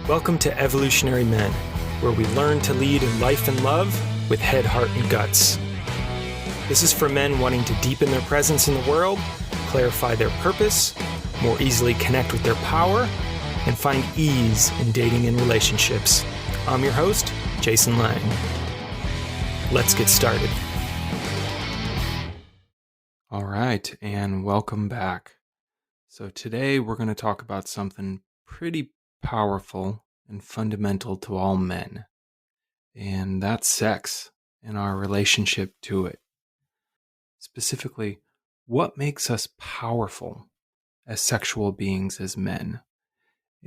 Welcome to Evolutionary Men, where we learn to lead in life and love with head, heart, and guts. This is for men wanting to deepen their presence in the world, clarify their purpose, more easily connect with their power, and find ease in dating and relationships. I'm your host, Jason Lang. Let's get started. All right, and welcome back. So today we're going to talk about something pretty powerful and fundamental to all men, and that's sex and our relationship to it. Specifically, what makes us powerful as sexual beings as men?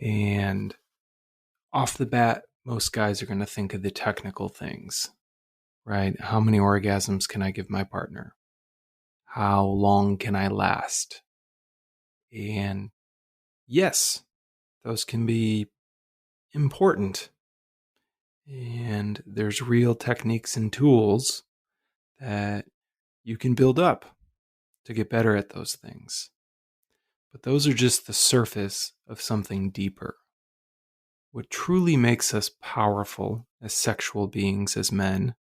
And off the bat, most guys are going to think of the technical things, right? How many orgasms can I give my partner? How long can I last? And yes, those can be important. And there's real techniques and tools that you can build up to get better at those things. But those are just the surface of something deeper. What truly makes us powerful as sexual beings, as men,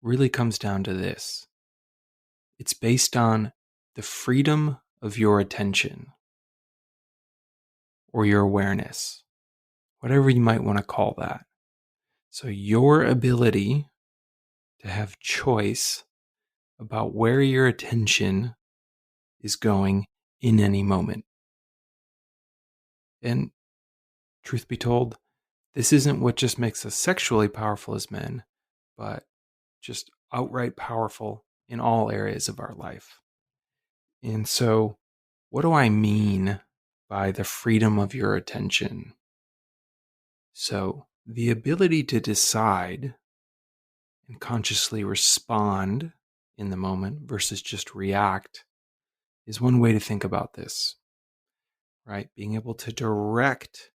really comes down to this. It's based on the freedom of your attention or your awareness, whatever you might want to call that. So your ability to have choice about where your attention is going in any moment. And truth be told, this isn't what just makes us sexually powerful as men, but just outright powerful in all areas of our life. And so, what do I mean by the freedom of your attention? So, the ability to decide and consciously respond in the moment versus just react is one way to think about this, right? Being able to direct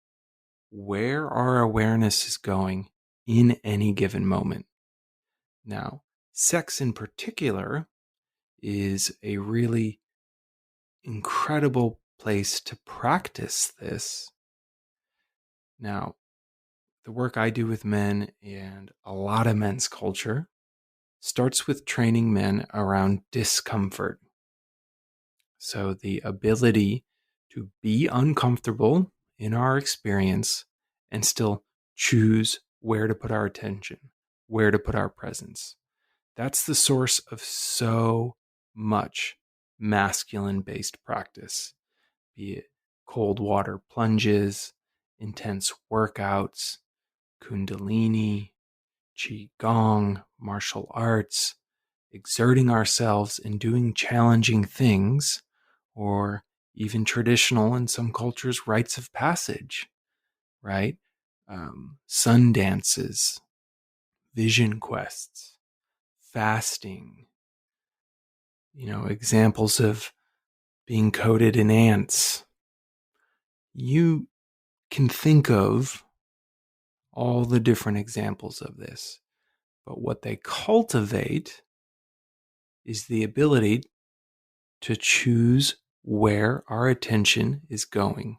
where our awareness is going in any given moment. Now, sex in particular is a really incredible place to practice this. Now, the work I do with men and a lot of men's culture starts with training men around discomfort. So the ability to be uncomfortable in our experience and still choose where to put our attention, where to put our presence. That's the source of so much masculine-based practice, be it cold water plunges, intense workouts, kundalini, qigong, martial arts, exerting ourselves and doing challenging things, or even traditional, in some cultures, rites of passage, right? Sun dances, vision quests, fasting, examples of being coated in ants. You can think of all the different examples of this, but what they cultivate is the ability to choose where our attention is going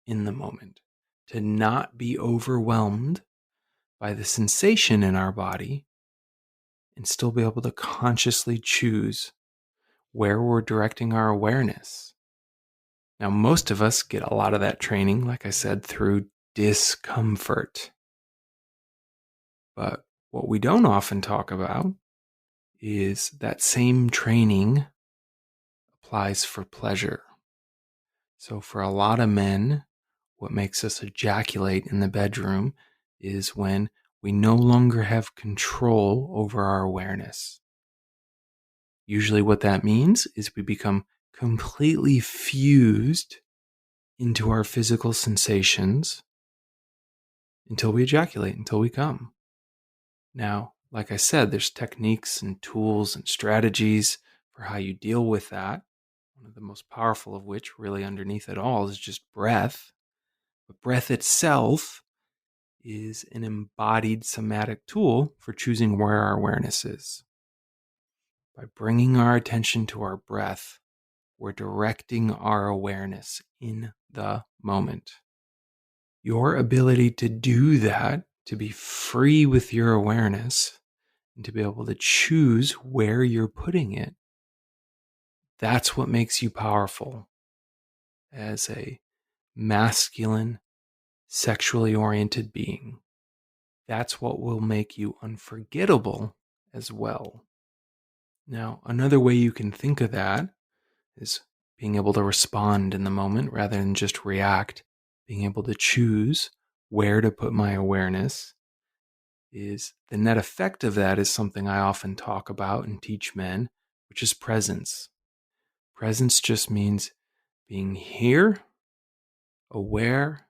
in the moment, to not be overwhelmed by the sensation in our body and still be able to consciously choose where we're directing our awareness. Now, most of us get a lot of that training, like I said, through discomfort. But what we don't often talk about is that same training applies for pleasure. So for a lot of men, what makes us ejaculate in the bedroom is when we no longer have control over our awareness. Usually what that means is we become completely fused into our physical sensations until we ejaculate, until we come. Now, like I said, there's techniques and tools and strategies for how you deal with that. One of the most powerful of which, really underneath it all, is just breath. But breath itself is an embodied somatic tool for choosing where our awareness is. By bringing our attention to our breath, we're directing our awareness in the moment. Your ability to do that, to be free with your awareness, and to be able to choose where you're putting it, that's what makes you powerful as a masculine, sexually oriented being. That's what will make you unforgettable as well. Now, another way you can think of that is being able to respond in the moment rather than just react, being able to choose where to put my awareness. Is the net effect of that is something I often talk about and teach men, which is presence. Presence just means being here, aware,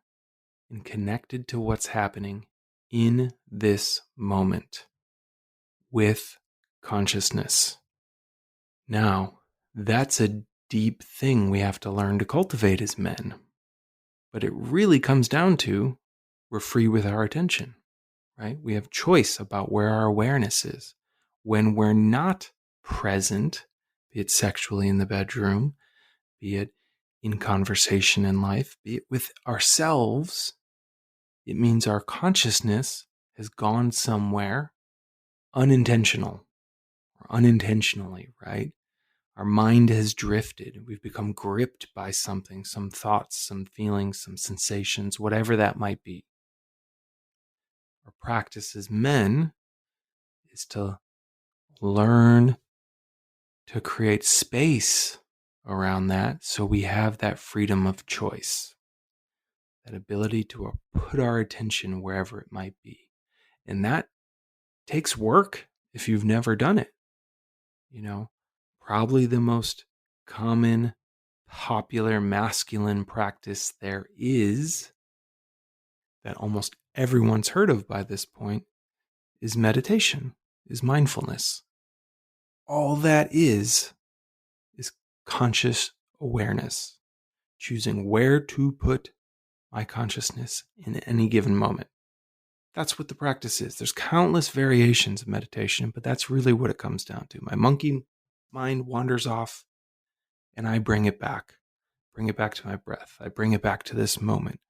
and connected to what's happening in this moment with consciousness. Now, that's a deep thing we have to learn to cultivate as men. But it really comes down to we're free with our attention, right? We have choice about where our awareness is. When we're not present, be it sexually in the bedroom, be it in conversation in life, be it with ourselves, it means our consciousness has gone somewhere unintentional or unintentionally, right? Our mind has drifted. We've become gripped by something, some thoughts, some feelings, some sensations, whatever that might be. Our practice as men is to learn to create space around that so we have that freedom of choice, that ability to put our attention wherever it might be. And that takes work if you've never done it. You know, probably the most common, popular masculine practice there is that almost everyone's heard of by this point is meditation, is mindfulness. All that is conscious awareness, choosing where to put my consciousness in any given moment. That's what the practice is. There's countless variations of meditation, but that's really what it comes down to. My monkey mind wanders off, and I bring it back to my breath. I bring it back to this moment.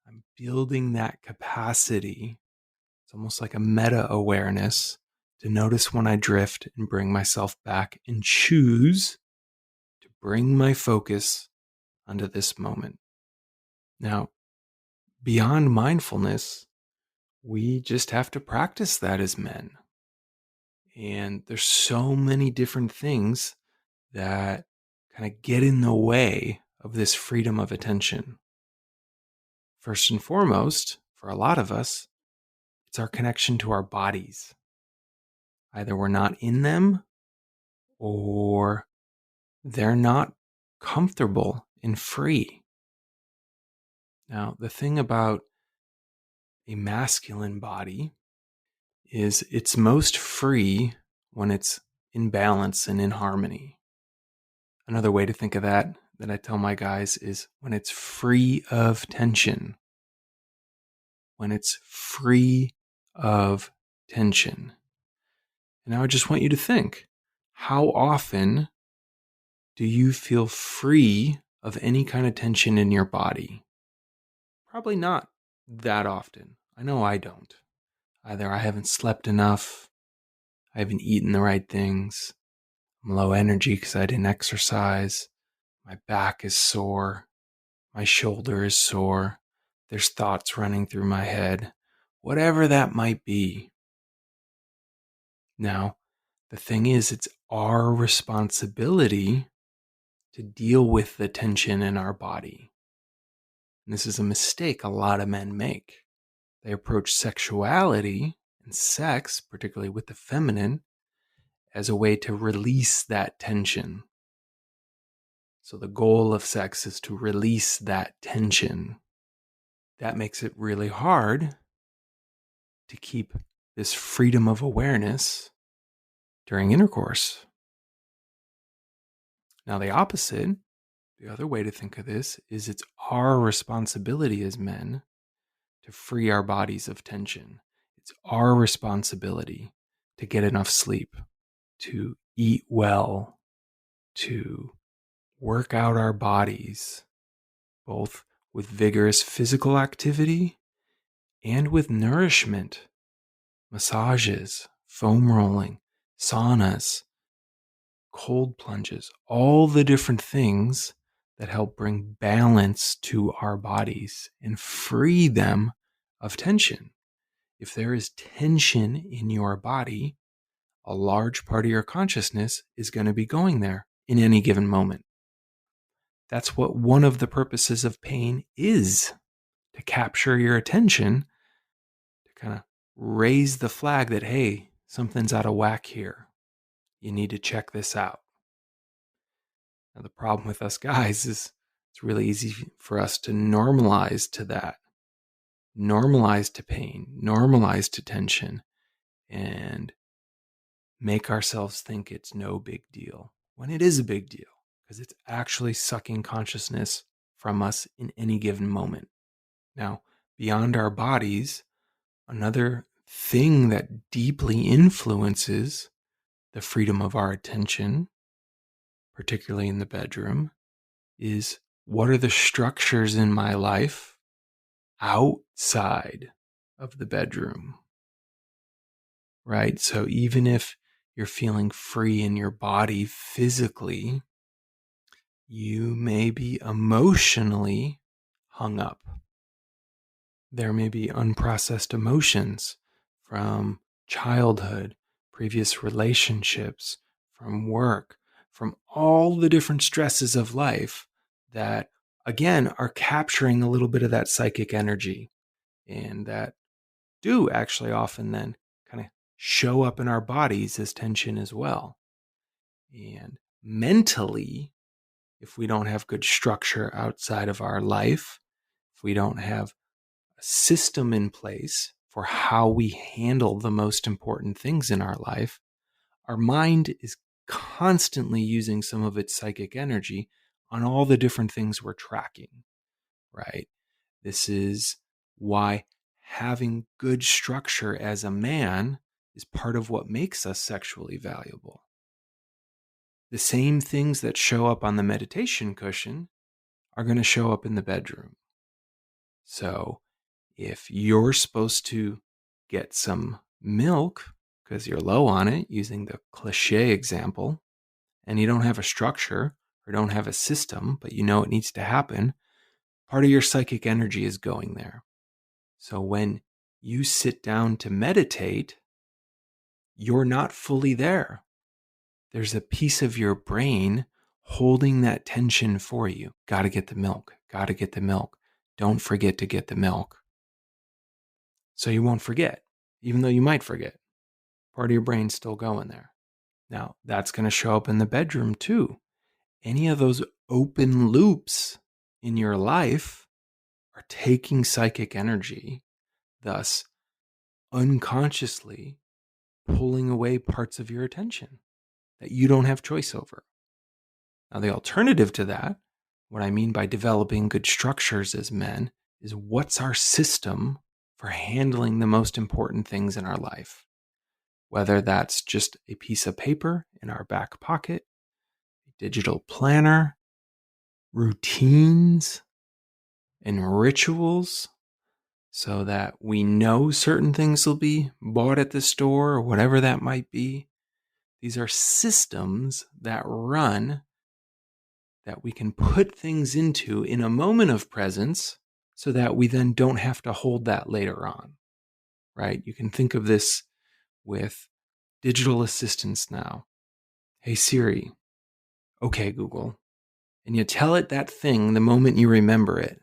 I'm building that capacity. It's almost like a meta awareness to notice when I drift and bring myself back and choose to bring my focus onto this moment. Now, beyond mindfulness, we just have to practice that as men. And there's so many different things that kind of get in the way of this freedom of attention. First and foremost, for a lot of us, it's our connection to our bodies. Either we're not in them or they're not comfortable and free. Now, the thing about a masculine body is it's most free when it's in balance and in harmony. Another way to think of that I tell my guys is when it's free of tension. When it's free of tension. And now I just want you to think, how often do you feel free of any kind of tension in your body? Probably not that often. I know I don't. Either I haven't slept enough, I haven't eaten the right things, I'm low energy because I didn't exercise, my back is sore, my shoulder is sore, there's thoughts running through my head, whatever that might be. Now, the thing is, it's our responsibility to deal with the tension in our body. And this is a mistake a lot of men make. They approach sexuality and sex, particularly with the feminine, as a way to release that tension. So the goal of sex is to release that tension. That makes it really hard to keep this freedom of awareness during intercourse. Now, the opposite, the other way to think of this, is it's our responsibility as men to free our bodies of tension. It's our responsibility to get enough sleep, to eat well, to work out our bodies, both with vigorous physical activity and with nourishment, massages, foam rolling, saunas, cold plunges, all the different things that help bring balance to our bodies and free them of tension. If there is tension in your body, a large part of your consciousness is going to be going there in any given moment. That's what one of the purposes of pain is, to capture your attention, to kind of raise the flag that, hey, something's out of whack here. You need to check this out. Now, the problem with us guys is it's really easy for us to normalize to that, normalize to pain, normalize to tension, and make ourselves think it's no big deal when it is a big deal, because it's actually sucking consciousness from us in any given moment. Now, beyond our bodies, another thing that deeply influences the freedom of our attention, particularly in the bedroom, is what are the structures in my life outside of the bedroom, right? So even if you're feeling free in your body physically, you may be emotionally hung up. There may be unprocessed emotions from childhood, previous relationships, from work, from all the different stresses of life that, again, are capturing a little bit of that psychic energy, and that do actually often then kind of show up in our bodies as tension as well. And mentally, if we don't have good structure outside of our life, if we don't have a system in place for how we handle the most important things in our life, our mind is constantly using some of its psychic energy on all the different things we're tracking, right? This is why having good structure as a man is part of what makes us sexually valuable. The same things that show up on the meditation cushion are going to show up in the bedroom. So if you're supposed to get some milk because you're low on it, using the cliche example, and you don't have a structure or don't have a system, but you know it needs to happen, part of your psychic energy is going there. So when you sit down to meditate, you're not fully there. There's a piece of your brain holding that tension for you. Got to get the milk. Got to get the milk. Don't forget to get the milk. So you won't forget, even though you might forget. Part of your brain's still going there. Now, that's going to show up in the bedroom too. Any of those open loops in your life are taking psychic energy, thus unconsciously pulling away parts of your attention that you don't have choice over. Now, the alternative to that, what I mean by developing good structures as men, is what's our system for handling the most important things in our life? Whether that's just a piece of paper in our back pocket, a digital planner, routines, and rituals, so that we know certain things will be bought at the store or whatever that might be. These are systems that run, that we can put things into in a moment of presence so that we then don't have to hold that later on, right? You can think of this with digital assistants now. Hey Siri, okay Google, and you tell it that thing the moment you remember it.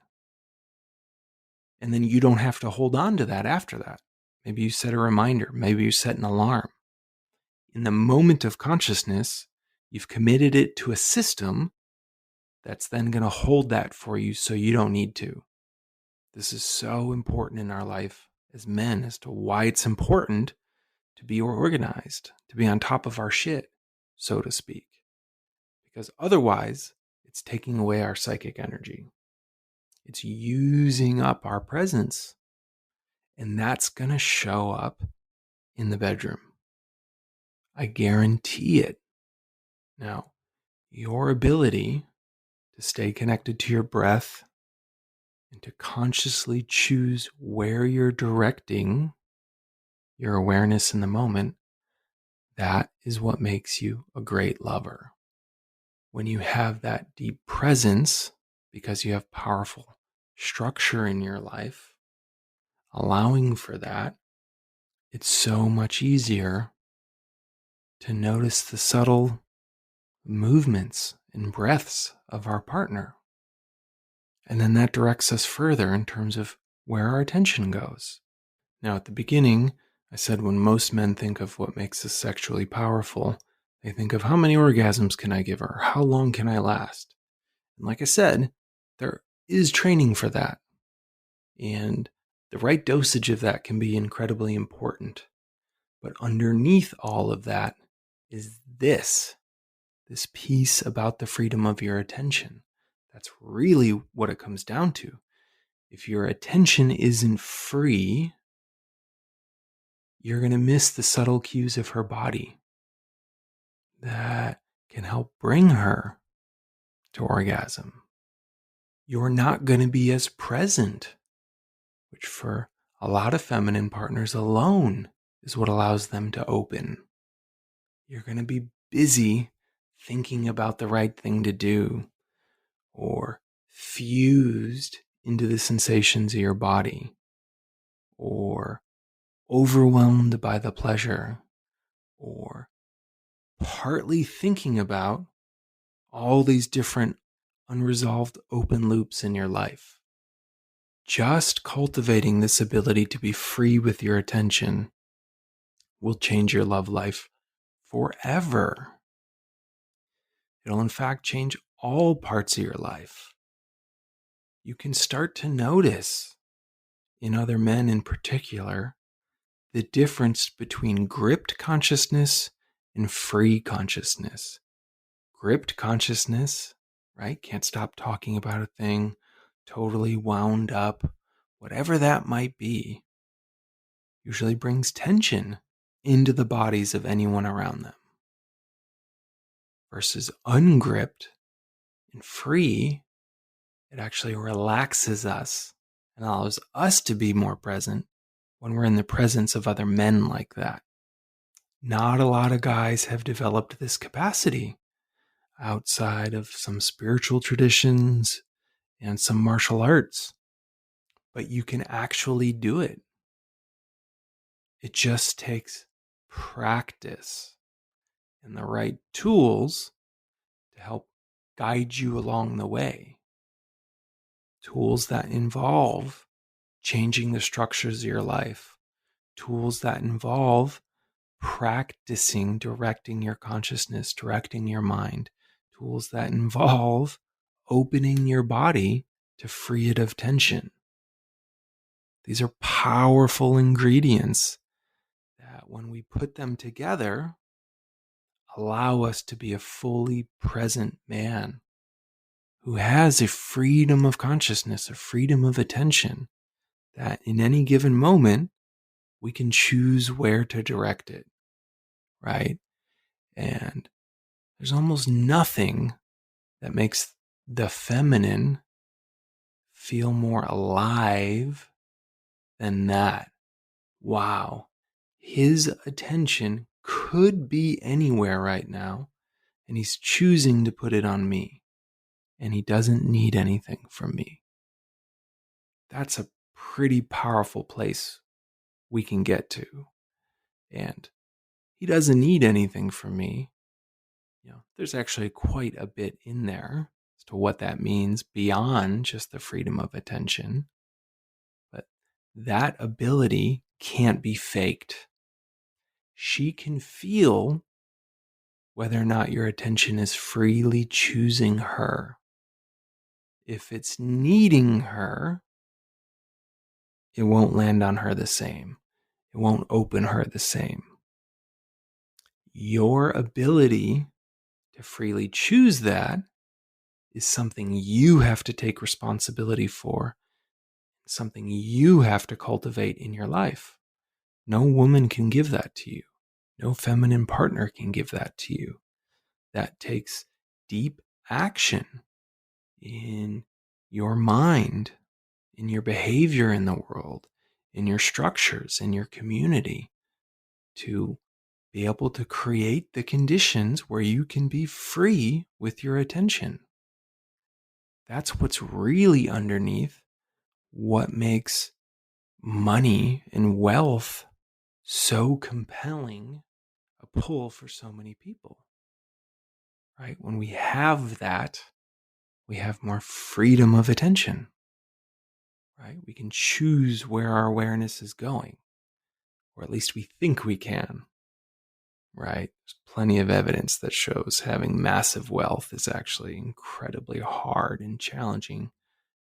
And then you don't have to hold on to that after that. Maybe you set a reminder. Maybe you set an alarm. In the moment of consciousness, you've committed it to a system that's then going to hold that for you so you don't need to. This is so important in our life as men as to why it's important to be organized, to be on top of our shit, so to speak. Because otherwise, it's taking away our psychic energy. It's using up our presence. And that's going to show up in the bedroom. I guarantee it. Now, your ability to stay connected to your breath, and to consciously choose where you're directing your awareness in the moment, that is what makes you a great lover. When you have that deep presence, because you have powerful structure in your life, allowing for that, it's so much easier to notice the subtle movements and breaths of our partner. And then that directs us further in terms of where our attention goes. Now, at the beginning, I said when most men think of what makes us sexually powerful, they think of how many orgasms can I give her? How long can I last? And like I said, there is training for that. And the right dosage of that can be incredibly important. But underneath all of that is this piece about the freedom of your attention. That's really what it comes down to. If your attention isn't free, you're going to miss the subtle cues of her body that can help bring her to orgasm. You're not going to be as present, which for a lot of feminine partners alone is what allows them to open. You're going to be busy thinking about the right thing to do, or fused into the sensations of your body, or overwhelmed by the pleasure, or partly thinking about all these different unresolved open loops in your life. Just cultivating this ability to be free with your attention will change your love life forever. It'll in fact change all parts of your life. You can start to notice, in other men in particular, the difference between gripped consciousness and free consciousness. Gripped consciousness, right? Can't stop talking about a thing, totally wound up, whatever that might be, usually brings tension into the bodies of anyone around them. Versus ungripped and free, it actually relaxes us and allows us to be more present when we're in the presence of other men like that. Not a lot of guys have developed this capacity outside of some spiritual traditions and some martial arts, but you can actually do it. It just takes practice and the right tools to help guide you along the way. Tools that involve changing the structures of your life. Tools that involve practicing directing your consciousness, directing your mind. Tools that involve opening your body to free it of tension. These are powerful ingredients that when we put them together, allow us to be a fully present man who has a freedom of consciousness, a freedom of attention, that in any given moment, we can choose where to direct it, right? And there's almost nothing that makes the feminine feel more alive than that. Wow. His attention could be anywhere right now, and he's choosing to put it on me, and he doesn't need anything from me. That's a pretty powerful place we can get to. And he doesn't need anything from me. There's actually quite a bit in there as to what that means beyond just the freedom of attention. But that ability can't be faked. She can feel whether or not your attention is freely choosing her. If it's needing her, it won't land on her the same. It won't open her the same. Your ability to freely choose that is something you have to take responsibility for, something you have to cultivate in your life. No woman can give that to you. No feminine partner can give that to you. That takes deep action in your mind in your behavior in the world, in your structures, in your community, to be able to create the conditions where you can be free with your attention. That's what's really underneath what makes money and wealth so compelling a pull for so many people, right? When we have that, we have more freedom of attention, right? We can choose where our awareness is going, or at least we think we can, right? There's plenty of evidence that shows having massive wealth is actually incredibly hard and challenging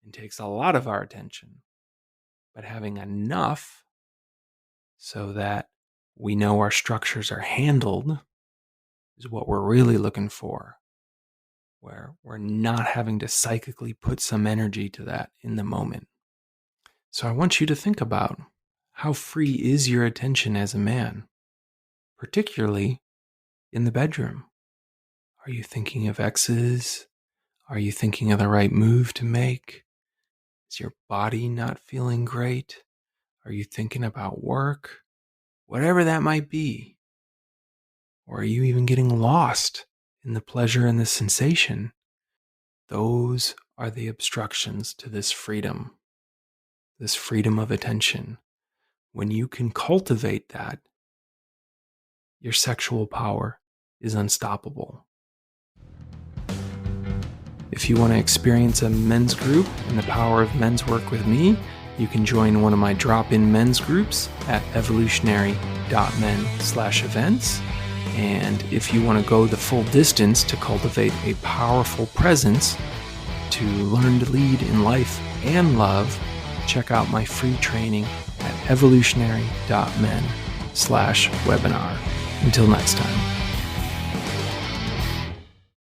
and takes a lot of our attention. But having enough so that we know our structures are handled is what we're really looking for, where we're not having to psychically put some energy to that in the moment. So I want you to think about, how free is your attention as a man, particularly in the bedroom? Are you thinking of exes? Are you thinking of the right move to make? Is your body not feeling great? Are you thinking about work? Whatever that might be. Or are you even getting lost in the pleasure and the sensation? Those are the obstructions to this freedom of attention. When you can cultivate that, your sexual power is unstoppable. If you want to experience a men's group and the power of men's work with me, you can join one of my drop-in men's groups at evolutionary.men/events. And if you want to go the full distance to cultivate a powerful presence, to learn to lead in life and love, check out my free training at evolutionary.men/webinar. Until next time.